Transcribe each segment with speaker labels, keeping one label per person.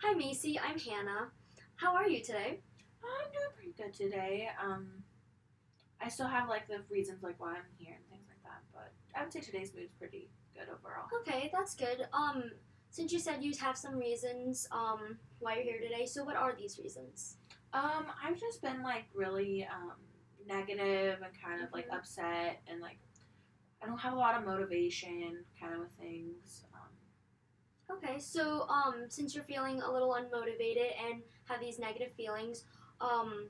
Speaker 1: Hi Macy, I'm Hannah. How are you today?
Speaker 2: I'm doing pretty good today. I still have like the reasons like why I'm here and things like that, but I would say today's mood's pretty good overall.
Speaker 1: Okay, that's good. Since you said you have some reasons why you're here today, so what are these reasons?
Speaker 2: I've just been like really negative and kind of like
Speaker 1: Mhm.
Speaker 2: upset and like I don't have a lot of motivation kind of with things.
Speaker 1: Okay, so since you're feeling a little unmotivated and have these negative feelings, um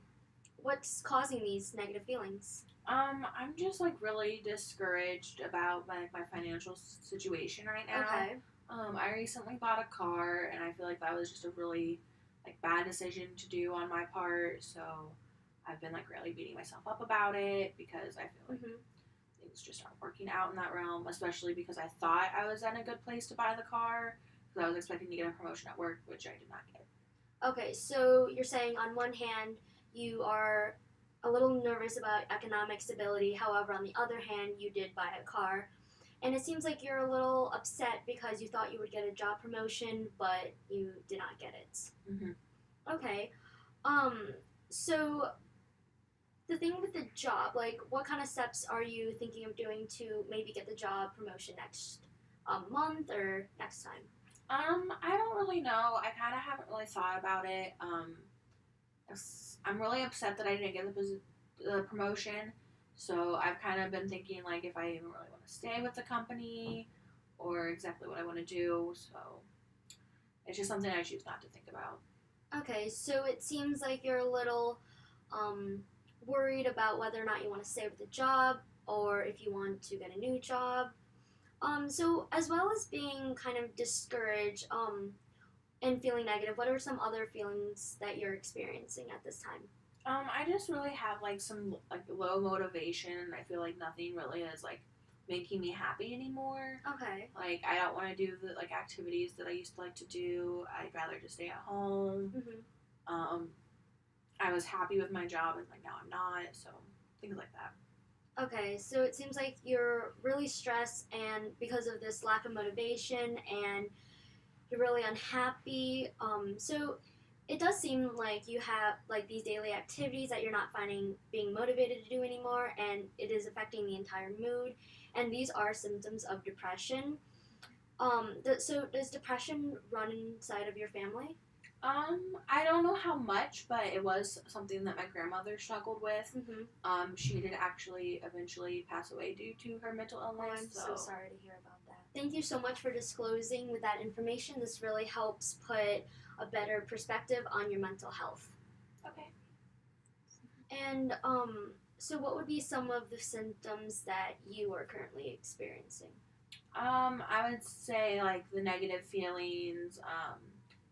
Speaker 1: what's causing these negative feelings?
Speaker 2: I'm just like really discouraged about my financial situation right now.
Speaker 1: Okay.
Speaker 2: I recently bought a car, and I feel like that was just a really like bad decision to do on my part. So I've been like really beating myself up about it because I feel like
Speaker 1: Mhm.
Speaker 2: things just aren't working out in that realm. Especially because I thought I was in a good place to buy the car because I was expecting to get a promotion at work, which I did not get.
Speaker 1: Okay, so you're saying on one hand you are a little nervous about economic stability, however on the other hand you did buy a car. And it seems like you're a little upset because you thought you would get a job promotion, but you did not get it.
Speaker 2: Mm-hmm.
Speaker 1: Okay. Um. So the thing with the job, like, what kind of steps are you thinking of doing to maybe get the job promotion next month or next time?
Speaker 2: I don't really know. I kind of haven't really thought about it. I'm really upset that I didn't get the promotion. So I've kind of been thinking like if I even really want to stay with the company or exactly what I want to do. So it's just something I choose not to think about.
Speaker 1: Okay. So it seems like you're a little um, worried about whether or not you want to stay with the job or if you want to get a new job. So as well as being kind of discouraged, and feeling negative, what are some other feelings that you're experiencing at this time?
Speaker 2: I just really have like some like low motivation. I feel like nothing really is like making me happy anymore.
Speaker 1: Okay.
Speaker 2: Like I don't want to do the like activities that I used to like to do. I'd rather just stay at home.
Speaker 1: Hmm.
Speaker 2: Um, I was happy with my job and like now I'm not. So things like that.
Speaker 1: Okay, so it seems like you're really stressed, and because of this lack of motivation, and you're really unhappy. So it does seem like you have like these daily activities that you're not finding being motivated to do anymore, and it is affecting the entire mood. And these are symptoms of depression. So does depression run inside of your family?
Speaker 2: I don't know how much, but it was something that my grandmother struggled with.
Speaker 1: Mm-hmm.
Speaker 2: She did actually eventually pass away due to her mental
Speaker 1: Oh,
Speaker 2: illness.
Speaker 1: I'm so sorry to hear about that. Thank you so much for disclosing with that information. This really helps put a better perspective on your mental health.
Speaker 2: Okay.
Speaker 1: And so what would be some of the symptoms that you are currently experiencing?
Speaker 2: I would say like the negative feelings,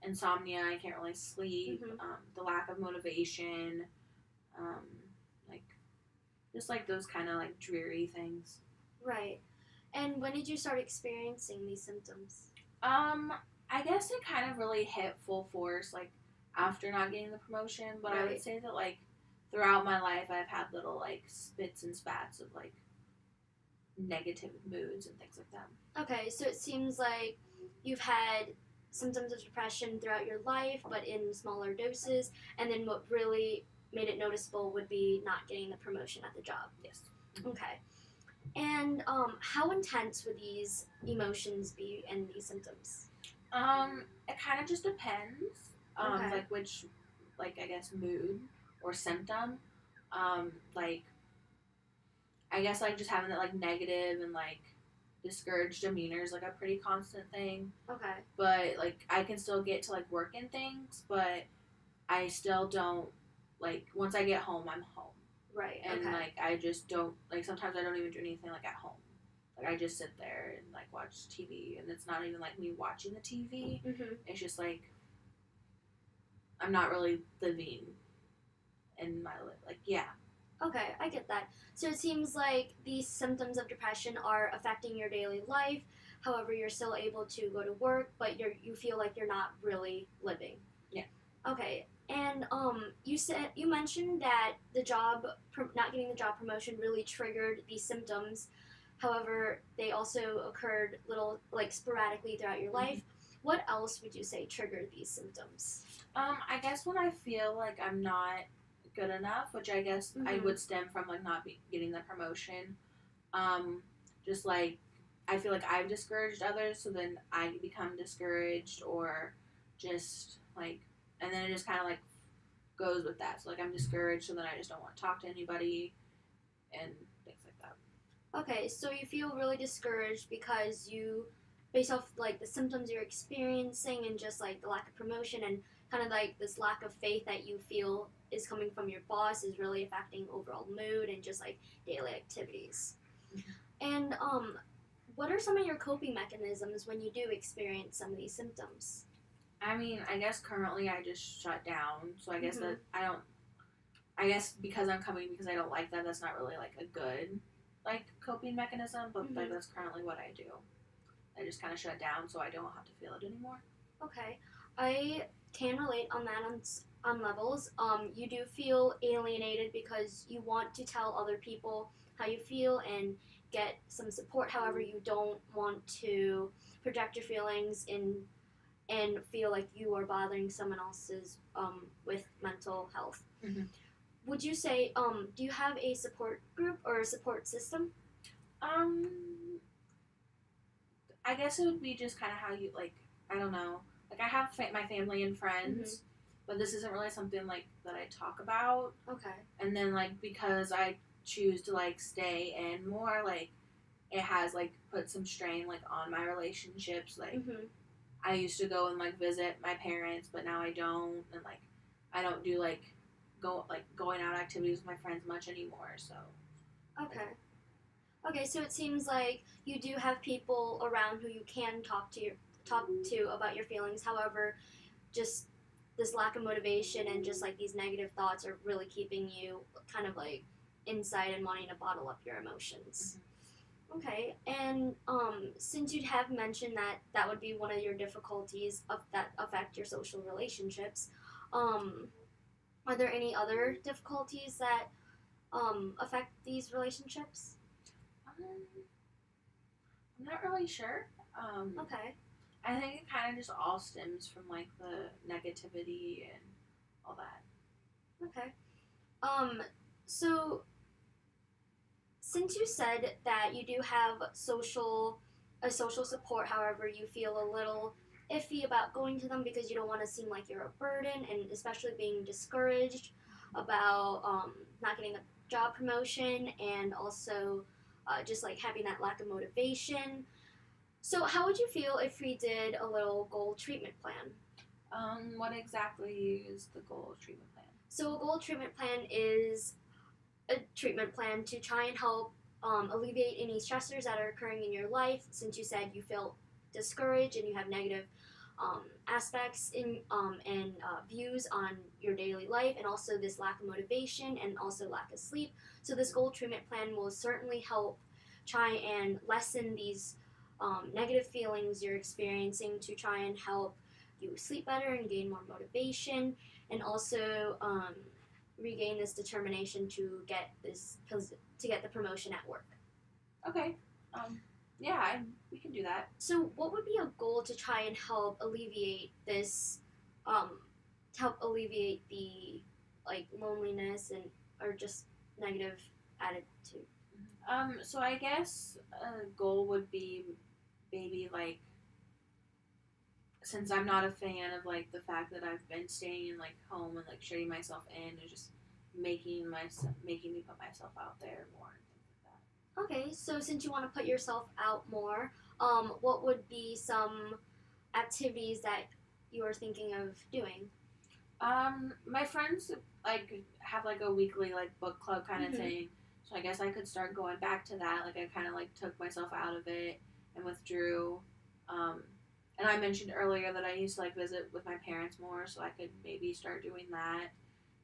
Speaker 2: insomnia. I can't really sleep.
Speaker 1: Mm-hmm.
Speaker 2: The lack of motivation. Um, like just like those kind of like dreary things.
Speaker 1: Right. And when did you start experiencing these symptoms?
Speaker 2: Um, I guess it kind of really hit full force like after not getting the promotion, but I would
Speaker 1: Right.
Speaker 2: say that like throughout my life I've had little like spits and spats of like negative moods and things like that.
Speaker 1: Okay, so it seems like you've had symptoms of depression throughout your life, but in smaller doses. And then what really made it noticeable would be not getting the promotion at the job.
Speaker 2: Yes.
Speaker 1: Okay. And how intense would these emotions be and these symptoms?
Speaker 2: It kind of just depends.
Speaker 1: Okay.
Speaker 2: Like which, like I guess mood or symptom. Like I guess like just having that like negative and like discouraged demeanor is like a pretty constant thing.
Speaker 1: Okay.
Speaker 2: But like I can still get to like work and things, but I still don't like once I get home, I'm home.
Speaker 1: Right.
Speaker 2: And
Speaker 1: Okay.
Speaker 2: like I just don't like sometimes I don't even do anything like at home. Like I just sit there and like watch TV, and it's not even like me watching the TV.
Speaker 1: Mm-hmm.
Speaker 2: It's just like I'm not really living in my life. Like yeah,
Speaker 1: Okay, I get that. So it seems like these symptoms of depression are affecting your daily life. However, you're still able to go to work, but you feel like you're not really living.
Speaker 2: yeah.
Speaker 1: Okay, and you mentioned that not getting the job promotion really triggered these symptoms. However, they also occurred little like sporadically throughout your
Speaker 2: Mm-hmm.
Speaker 1: life. what else would you say triggered these symptoms?
Speaker 2: I guess when I feel like I'm not good enough, which I guess I
Speaker 1: Mm-hmm.
Speaker 2: would stem from like not getting the promotion. Um, just like I feel like I've discouraged others, so then I become discouraged, or just like, and then it just kind of like goes with that. So like I'm discouraged, so then I just don't want to talk to anybody and things like that.
Speaker 1: Okay, so you feel really discouraged because you, based off like the symptoms you're experiencing and just like the lack of promotion and kind of like this lack of faith that you feel is coming from your boss is really affecting overall mood and just like daily activities. And what are some of your coping mechanisms when you do experience some of these symptoms?
Speaker 2: I mean, I guess currently I just shut down. So I guess
Speaker 1: Mm-hmm.
Speaker 2: that I don't. I guess because I'm coming because I don't like that. That's not really like a good like coping mechanism. But like
Speaker 1: Mm-hmm.
Speaker 2: that's currently what I do. I just kind of shut down so I don't have to feel it anymore.
Speaker 1: Okay, I can relate on that on levels. You do feel alienated because you want to tell other people how you feel and get some support. However, you don't want to project your feelings in and feel like you are bothering someone else's with mental health.
Speaker 2: Mm-hmm.
Speaker 1: Would you say do you have a support group or a support system?
Speaker 2: Um, I guess it would be just kind of how you like. I don't know. Like I have my family and friends, but this isn't really something like that I talk about.
Speaker 1: Okay.
Speaker 2: And then like because I choose to like stay in more, like it has like put some strain like on my relationships. Like
Speaker 1: Mm-hmm.
Speaker 2: I used to go and like visit my parents, but now I don't, and like I don't do like going out activities with my friends much anymore. So
Speaker 1: Okay. Okay, so it seems like you do have people around who you can talk to about your feelings. However, just this lack of motivation and just like these negative thoughts are really keeping you kind of like inside and wanting to bottle up your emotions. Okay, and since you have mentioned that that would be one of your difficulties that affect your social relationships, um, are there any other difficulties that affect these relationships?
Speaker 2: um, I'm not really sure.
Speaker 1: Okay.
Speaker 2: I think it kind of just all stems from like the negativity and all that.
Speaker 1: Okay. Um, so since you said that you do have a social support, however, you feel a little iffy about going to them because you don't want to seem like you're a burden, and especially being discouraged about not getting a job promotion and also just like having that lack of motivation. So, how would you feel if we did a little goal treatment plan?
Speaker 2: What exactly is the goal of treatment plan?
Speaker 1: So, a goal treatment plan is a treatment plan to try and help alleviate any stressors that are occurring in your life. Since you said you feel discouraged and you have negative aspects in and views on your daily life, and also this lack of motivation and also lack of sleep. So this goal treatment plan will certainly help try and lessen these negative feelings you're experiencing to try and help you sleep better and gain more motivation, and also regain this determination to get the promotion at work.
Speaker 2: Okay. Yeah, we can do that.
Speaker 1: So, what would be a goal to try and help alleviate this, um, to help alleviate the like loneliness and or just negative attitude?
Speaker 2: So I guess a goal would be maybe like since I'm not a fan of like the fact that I've been staying like home and like shutting myself in and just making me put myself out there more and things like that.
Speaker 1: Okay, so since you want to put yourself out more, what would be some activities that you are thinking of doing?
Speaker 2: My friends like have like a weekly like book club kind of
Speaker 1: Mm-hmm.
Speaker 2: thing, so I guess I could start going back to that. Like I kind of like took myself out of it and withdrew. Um, and I mentioned earlier that I used to like visit with my parents more, so I could maybe start doing that.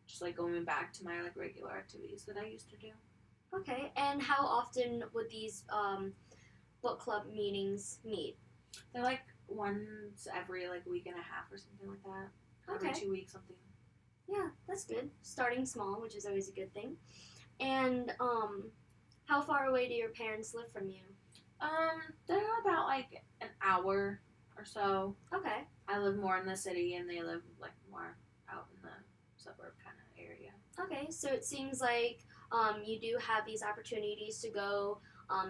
Speaker 2: Just like going back to my like regular activities that I used to do.
Speaker 1: Okay, and how often would these book club meetings meet?
Speaker 2: They're like once every like week and a half or something like that. Every
Speaker 1: Okay.
Speaker 2: 2 weeks, something.
Speaker 1: Yeah, that's good. Starting small, which is always a good thing. And how far away do your parents live from you?
Speaker 2: They're about like an hour or so.
Speaker 1: Okay.
Speaker 2: I live more in the city, and they live like more out in the suburb kind of area.
Speaker 1: Okay, so it seems like you do have these opportunities to go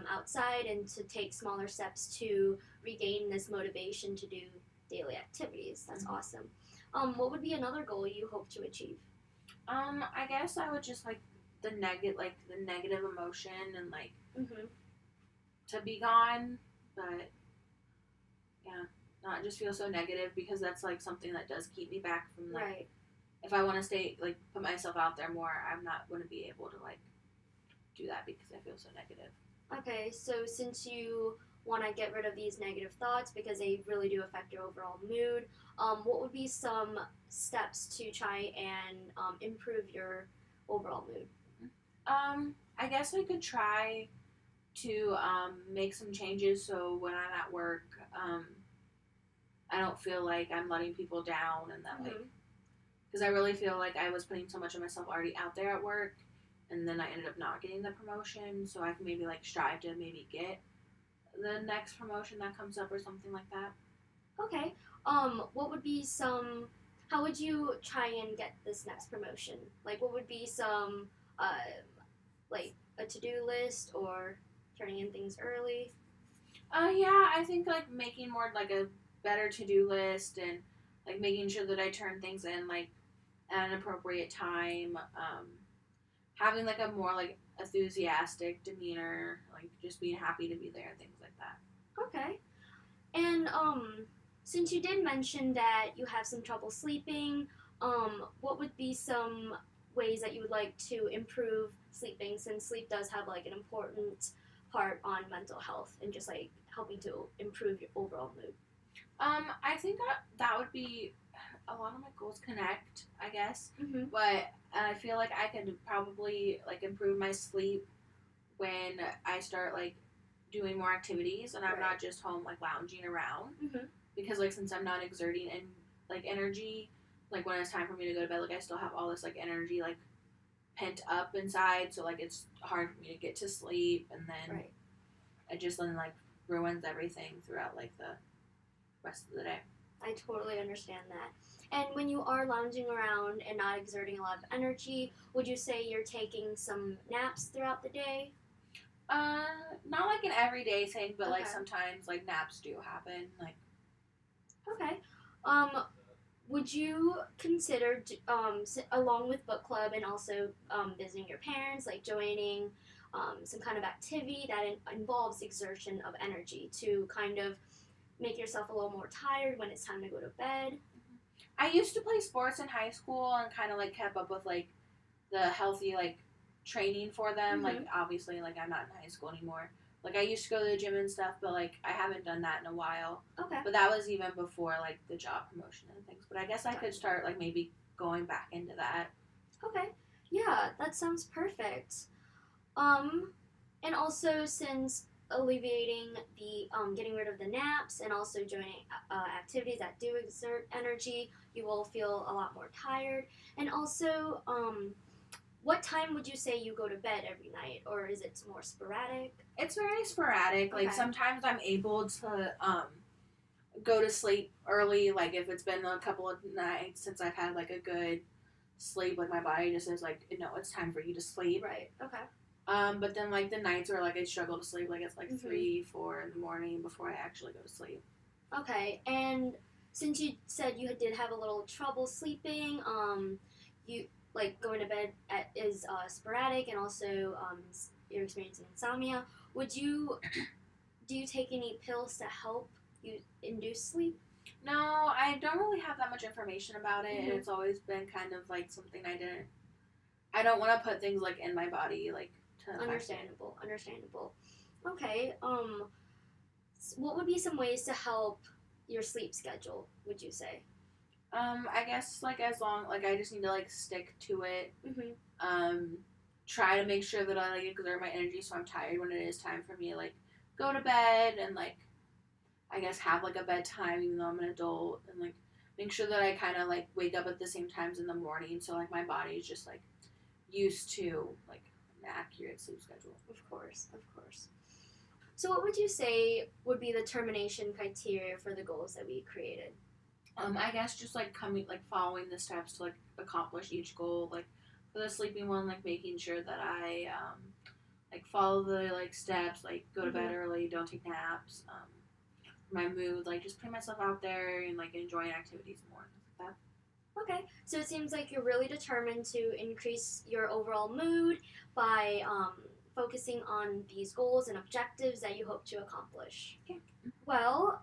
Speaker 1: outside and to take smaller steps to regain this motivation to do daily activities. That's
Speaker 2: Mm-hmm.
Speaker 1: awesome. What would be another goal you hope to achieve?
Speaker 2: I guess I would just like the negative emotion and like
Speaker 1: Mm-hmm.
Speaker 2: to be gone, but yeah, not just feel so negative because that's like something that does keep me back from like
Speaker 1: Right.
Speaker 2: if I want to stay like put myself out there more, I'm not going to be able to like do that because I feel so negative.
Speaker 1: Okay, so since you want to get rid of these negative thoughts because they really do affect your overall mood, what would be some steps to try and improve your overall mood?
Speaker 2: I guess I could try to make some changes so when I'm at work, I don't feel like I'm letting people down and that
Speaker 1: Mm-hmm.
Speaker 2: like because I really feel like I was putting so much of myself already out there at work, and then I ended up not getting the promotion. So I can maybe like strive to maybe get the next promotion that comes up or something like that.
Speaker 1: Okay. What would be some? How would you try and get this next promotion? Like, what would be some, like a to-do list or turning in things early?
Speaker 2: Yeah, I think like making more like a better to do list and like making sure that I turn things in like at an appropriate time. Having like a more like enthusiastic demeanor, like just being happy to be there, things like that.
Speaker 1: Okay. And since you did mention that you have some trouble sleeping, what would be some ways that you would like to improve sleeping? Since sleep does have like an important part on mental health and just like helping to improve your overall mood.
Speaker 2: I think that would be a lot of my goals connect, I guess.
Speaker 1: Mm-hmm.
Speaker 2: But I feel like I could probably like improve my sleep when I start like doing more activities and I'm
Speaker 1: Right.
Speaker 2: not just home like lounging around.
Speaker 1: Mm-hmm.
Speaker 2: Because like since I'm not exerting and like energy, like when it's time for me to go to bed, like I still have all this like energy like pent up inside, so like it's hard for me to get to sleep, and then
Speaker 1: Right.
Speaker 2: it just then like ruins everything throughout like the rest of the day.
Speaker 1: I totally understand that. And when you are lounging around and not exerting a lot of energy, would you say you're taking some naps throughout the day?
Speaker 2: Not like an everyday thing, but like
Speaker 1: Okay.
Speaker 2: sometimes like naps do happen. Like,
Speaker 1: Okay. Would you consider, along with book club and also visiting your parents, like joining some kind of activity that involves exertion of energy to kind of make yourself a little more tired when it's time to go to bed?
Speaker 2: I used to play sports in high school and kind of like kept up with like the healthy like training for them.
Speaker 1: Mm-hmm.
Speaker 2: Like obviously, like I'm not in high school anymore. Like I used to go to the gym and stuff, but like I haven't done that in a while.
Speaker 1: Okay.
Speaker 2: But that was even before like the job promotion and things. But I guess I could
Speaker 1: Gotcha.
Speaker 2: start like maybe going back into that.
Speaker 1: Okay. Yeah, that sounds perfect. Um, and also since alleviating the getting rid of the naps and also joining activities that do exert energy, you will feel a lot more tired. And also, what time would you say you go to bed every night, or is it more sporadic?
Speaker 2: It's very sporadic. Like
Speaker 1: Okay.
Speaker 2: sometimes I'm able to go to sleep early. Like if it's been a couple of nights since I've had like a good sleep, like my body just is like, no, it's time for you to sleep.
Speaker 1: Right. Okay.
Speaker 2: But then like the nights where like I struggle to sleep, like it's like
Speaker 1: Mhm.
Speaker 2: 3, 4 in the morning before I actually go to sleep.
Speaker 1: Okay. And since you said you did have a little trouble sleeping, you like going to bed is sporadic, and also you're experiencing insomnia. Would you do you take any pills to help you induce sleep?
Speaker 2: No, I don't really have that much information about it, and
Speaker 1: Mhm.
Speaker 2: it's always been kind of like something I don't want to put things like in my body like to affect it.
Speaker 1: Understandable. Understandable. Okay. What would be some ways to help your sleep schedule? Would you say?
Speaker 2: I guess like as long like I just need to like stick to it.
Speaker 1: Mhm.
Speaker 2: Try to make sure that I like exert my energy so I'm tired when it is time for me to like go to bed and like I guess have like a bedtime even though I'm an adult and like make sure that I kind of like wake up at the same times in the morning so like my body is just like used to like an accurate sleep schedule.
Speaker 1: Of course. Of course. So what would you say would be the termination criteria for the goals that we created?
Speaker 2: I guess just like following the steps to like accomplish each goal. Like for the sleeping one, like making sure that I like follow the like steps, like go to bed
Speaker 1: Mm-hmm.
Speaker 2: early, don't take naps. My mood, like just putting myself out there and like enjoying activities more, like that.
Speaker 1: Okay, so it seems like you're really determined to increase your overall mood by focusing on these goals and objectives that you hope to accomplish.
Speaker 2: Yeah.
Speaker 1: Well,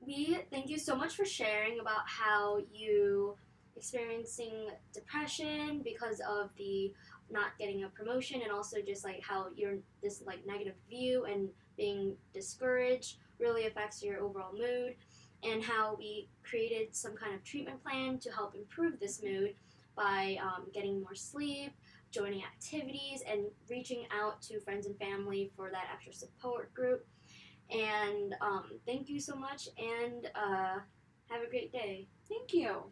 Speaker 1: we thank you so much for sharing about how you experiencing depression because of the not getting a promotion and also just like how your this like negative view and being discouraged really affects your overall mood and how we created some kind of treatment plan to help improve this mood by getting more sleep, joining activities, and reaching out to friends and family for that extra support group. And thank you so much, and have a great day.
Speaker 2: Thank you.